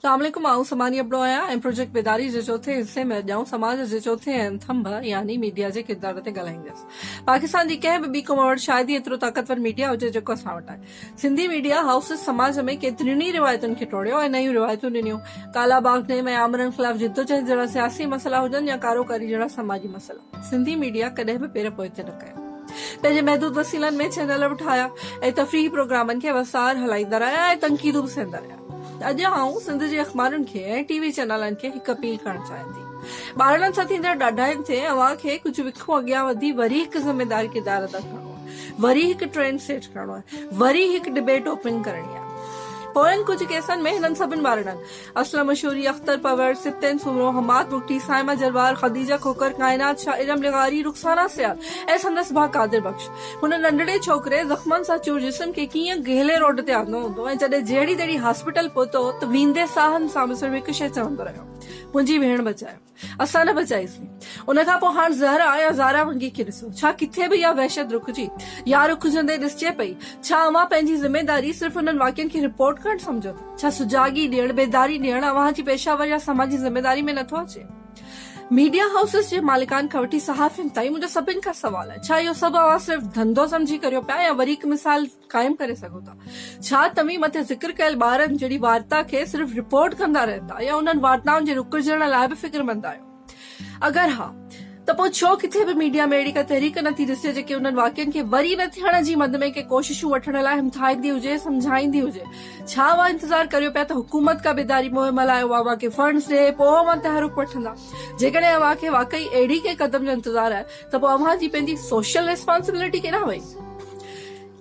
अस्सलाम आऊं समानी अबड़ो आहियां ऐं प्रोजेक्ट बेदारी जे चौथे हिस्से में अॼु समाज जे चौथे थंभ यानी मीडिया जे किरदार ते ॻाल्हाईंदसि। पाकिस्तान जी कंहिं बि ॿी क़ौम वटि शायदि ई एतिरो ताक़तवर मीडिया हुजे जेको असां वटि आहे। सिंधी मीडिया हाउसिस समाज में केतिरियुनि ई रिवायतुनि खे टोड़ियो ऐं नयूं रिवायतूं ॾिनियूं। काला बाग नेम ऐं आमरनि ख़िलाफ़ जिद्दोजहद जहिड़ा सियासी मसइला हुजनि या कारोकारी जहिड़ा समाजी मसइला, सिंधी मीडिया कॾहिं बि पेर पोइते न कयो। पंहिंजे महदूद वसीलनि में चैनल बि ठाहिया ऐं तफ़रीही प्रोग्रामनि खे वसार हलाईंदा रहिया ऐं तनक़ीदूं बि सहंदा रहिया। अॼु आऊं सिंध जे अख़बारुनि खे ऐं टीवी चैनलनि खे हिकु अपील करणु चाहियां थी। ॿारनि सां थींदड़ ॾाढाइनि ते अव्हां खे कुझु विखो अॻियां वधी वरी हिकु ज़िमेदार किरदार अदा करणो आहे, वरी हिकु ट्रेंड सेट करणो आहे, वरी हिकु डिबेट ओपन करणी आहे। पोयनि कुझु केसनि में हिननि सभिनि ॿारनि असलम मशहूरी, अख्तर पवर, सिप्तेन सुमरो, हमाद बुगटी, साइमा जरवार, खदीजा खोकर, कायनात शाह, इरम लिगारी, रुखसाना सियाल ऐं संदसि भाउ कादिर बख्श हुन नंढड़े छोकिरे ज़ख़्मनि सां चूर जिस्म खे कीअं गहले रोड ते आंदो हूंदो ऐं जॾहिं जहिड़ी तहिड़ी हॉस्पिटल पहुतो त वींदे साहनि सां सिर्फ़ु हिकु शइ चवंदो रहियो, मुंहिंजी भेण बचायो, असां न बचाईसीं। उन खां पोइ हाणे ज़हरा या ज़ारा वंगी खे ॾिसो, छा किथे बि इहा वहशत रुकिजी या रुकजंदे ॾिसजे पई? छा अव्हां पंहिंजी ज़िमेदारी सिर्फ़ु हुननि वाक़िअनि खे रिपोर्ट करणु समझो था? छा सुजागी ॾियणु, बेदारी ॾियणु अव्हां जी पेशावर या समाजी ज़िमेदारी में नथो अचे? मीडिया हाउसिस जे मालिकान खां वठी सहाफ़ियुनि ताईं मुंहिंजो सभिनि खां सवाल आहे, छा इहो सभु अव्हां सिर्फ़ु धंधो समझी करियो पिया या वरी हिकु मिसाल क़ाइमु करे सघो था? छा तव्हीं मथे ज़िक्र कयल ॿारनि जहिड़ी वार्ता खे सिर्फ़ु रिपोर्ट कंदा रहंदा या उन्हनि वार्ताउनि जे रुकजण लाइ बि फ़िक्रमंद आहियो? अगरि हा त पोइ छो किथे बि मीडिया में अहिड़ी का तहरीक नथी ॾिसे जेके उन्हनि वाक़िअनि खे वरी न थियण जी मद में के कोशिशूं वठण लाइ हिमथाईंदी हुजे, सम्झाईंदी हुजे? छा उहा इंतज़ारु करियो पिया त हुकूमत का बेदारी मुहिम हलाए, अव्हां खे फंड्स ॾे, पोइ अव्हां तहरुक वठंदा? जेकॾहिं अव्हां खे वाकई अहिड़ी के क़दम जो इंतज़ारु आहे त पोइ अव्हां जी पंहिंजी सोशल रिस्पॉन्सिबिलिटी केॾांहुं वई?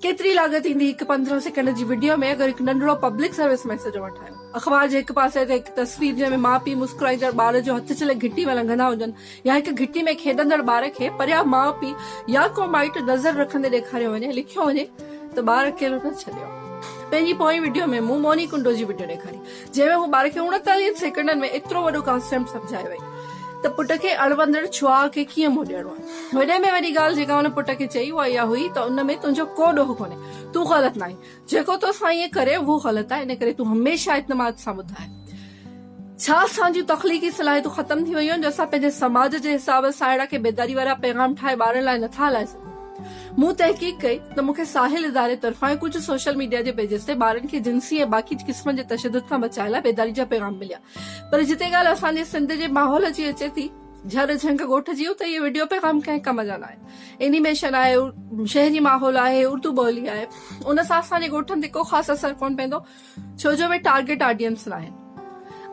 केतिरी लागत ईंदी हिकु 15 सेकंड जी वीडियो में अगरि हिकु नंढड़ो पब्लिक सर्विस मैसेज वठायो? अख़बार जे हिकु पासे ते हिकु तस्वीर जंहिंमें माउ पीउ मुस्कुराईंदड़ ॿार जो हथ चले घिटी में लंघंदा हुजनि या हिकु घिटी में खेॾंदड़ ॿार खे परियां माउ पीउ या को माइट नज़र रखंदे ॾेखारियो वञे, लिखियो वञे त ॿार अकेलो न छॾियो। पंहिंजी पोइ वीडियो में मूं मोनी कुंडो जी वीडियो ॾेखारी जंहिंमें हू ॿार खे 39 सेकंडनि में एतिरो वॾो कॉन्सेप्ट सम्झाए वई त पुट खे अणवंदड़ छुआ खे कीअं मुंहुं ॾियणो आहे। वॾे में वॾी ॻाल्हि जेका हुन पुट खे चई उहा इहा हुई त उन में तुंहिंजो को ॾोह कोन्हे, तूं ग़लति न आहीं, जेको तोसां ईअं करे उहो ग़लति आहे, इन करे तूं हमेशह इत्माद सां ॿुधाए। छा असांजूं तख़लीक़ी सलाहियतूं ख़तम थी वयूं आहिनि जो असां पंहिंजे समाज जे हिसाब सां अहिड़ा के बेदारी वारा पैगाम ठाहे ॿारनि लाइ नथा हलाए सघूं? मूं तहक़ीक़ कई त मूंखे साहिल इदारे तरफ़ां कुझु सोशल मीडिया जे पेजिस ते ॿारनि खे जिंसी ऐं बाक़ी क़िस्म जे तशदुद खां बचाइण लाइ बेदारी जा पैगाम मिलिया, पर जिते ॻाल्हि असांजे सिंध जे माहौल जी अचे थी, झर झंग ॻोठ जी, त इहे वीडियो पैगाम कंहिं कम जा न आहे। एनिमेशन आहे, शहरी माहौल आहे, उर्दू ॿोली आहे, उन सां असांजे ॻोठनि ते को ख़ासि असरु कोन पवंदो छो जो उहे टारगेट ऑडियंस न आहिनि।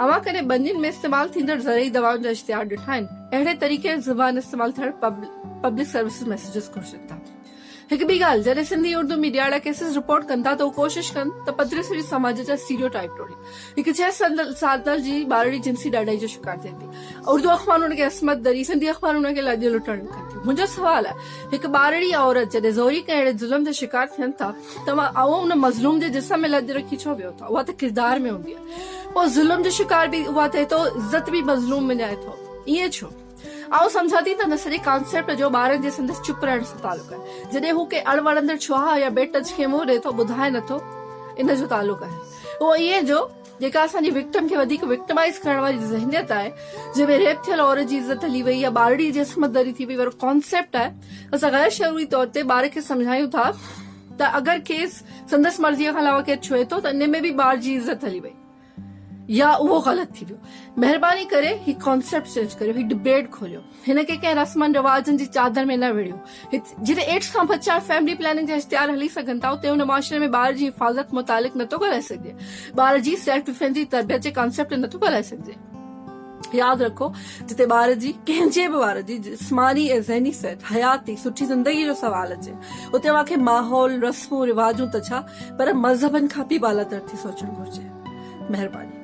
अव्हां कॾहिं बंदियुनि में इस्तेमाल थींदड़ ज़रई दवाउनि जा इश्तिहार ॾिठा आहिनि? अहिड़े तरीक़े ज़बान इस्तेमाल थियण पब्लिक सर्विस मैसेजिस घुर्जनि था। हिकु ॿी ॻाल्हि, जॾहिं सिंधी उर्दू मीडिया अहिड़ा केसिस रिपोर्ट कनि था त उहे कोशिश कनि त पद्रिसरी समाज जा स्टीरियोटाइप टोड़ी हिकु 6 साल जी ॿारड़ी जिंसी ॾाढाई जो शिकार थिए थी। उर्दू अख़बार हुनखे असमत दरी, सिंधी अख़बार हुनखे लॼ लुटण लिखनि थियूं। मुंहिंजो सुवाल आहे, हिकु ॿारड़ी औरत जॾहिं ज़ोरी कंहिं अहिड़े ज़ुल्म जा शिकार थियनि था त उन मज़लूम जे जिस्म में लॼ रखी छो वियो था? उहा त किरदार में हूंदी आहे। पोइ ज़ुल्म जो शिकार बि उहा थिए थो, इज़त बि मज़लूम विञाए थो, ईअं छो? आउं सम्झां थी त न सॼे कॉन्सेप्ट जो ॿारनि जे संदसि चुप रहण सां तालुक आहे। जॾहिं हू के अणवणंदड़ छुहा या बेटच खे मुंहुं ॾे थो, ॿुधाए नथो, इन जो तालुक आहे। उहो इएं जो जेका असांजी विक्टिम खे वधीक विक्टिमाइज़ करण वारी ज़हनियत आहे, जंहिंमें रेप थियल औरत जी इज़त हली वई या ॿारड़ी जी इस्मत दरी थी वई वारो कॉन्सेप्ट आहे। असां गैर शऊरी तौर ते ॿार खे सम्झायूं था त अगरि केस संदसि मर्ज़ीअ खां अलावा केरु छुए थो त इन में बि ॿार जी इज़त हली वई या उहो ग़लति थी वियो। महिरबानी करे ही कॉन्सेप्ट चेंज करियो, ही डिबेट खोलियो, हिन खे कंहिं रस्मनि रिवाजनि जी चादर में न विढ़ियो। जिते एड्स खां बचाइण फैमिली प्लानिंग जा इश्तिहार हली सघनि था, उते हुन मुआशरे में ॿार जी हिफ़ाज़त मुतालिक़ नथो ॻाल्हाए सघिजे, ॿार जी सेल्फ डिफेंस जी तरबियत जे कॉन्सेप्ट नथो ॻाल्हाए सघिजे। यादि रखो, जिते ॿार जी कंहिंजे बि ॿार जी जिस्मानी ऐं ज़हनी सेहत, हयाती, सुठी ज़िंदगी जो सवाल अचे, उते अव्हांखे माहौल, रस्मूं रिवाजूं त छा पर मज़हबनि खां बि बालातर थी सोचणु घुरिजे। महिरबानी।